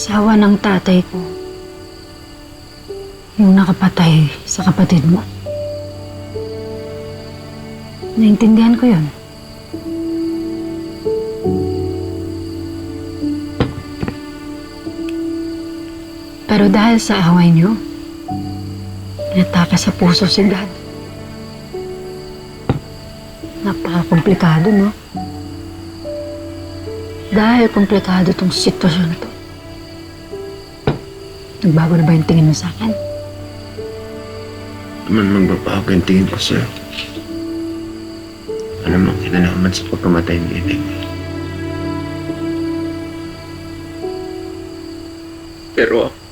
Asawa ng tatay ko. Yung nakapatay sa kapatid mo. Naintindihan ko yun. Pero dahil sa away niyo, inatake sa puso si Dad. Napaka-komplikado, no? Dahil komplikado tong sitwasyon to. Nagbago na ba yung tingin mo sa akin? Naman magbabago yung tingin ko sa'yo. Ano mang kinalaman sa pagkamatay ni Ineng. Pero ako,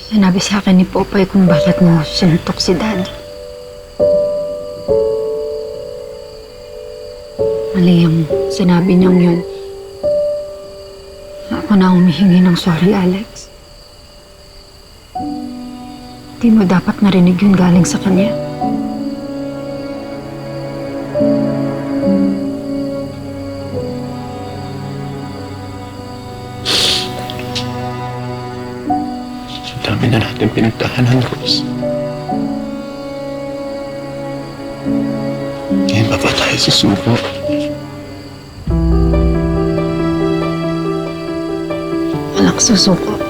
Sinabi sa akin ni Popeye kung bakit mo sinuntok si Dad. Mali ang sinabi niyang yun. Ako na humihingi ng sorry, Alex. Di mo dapat narinig yun galing sa kanya. ang dami na natin pinagtahanan, Rose. Ngayon pa ba tayo susuko? Walang susuko.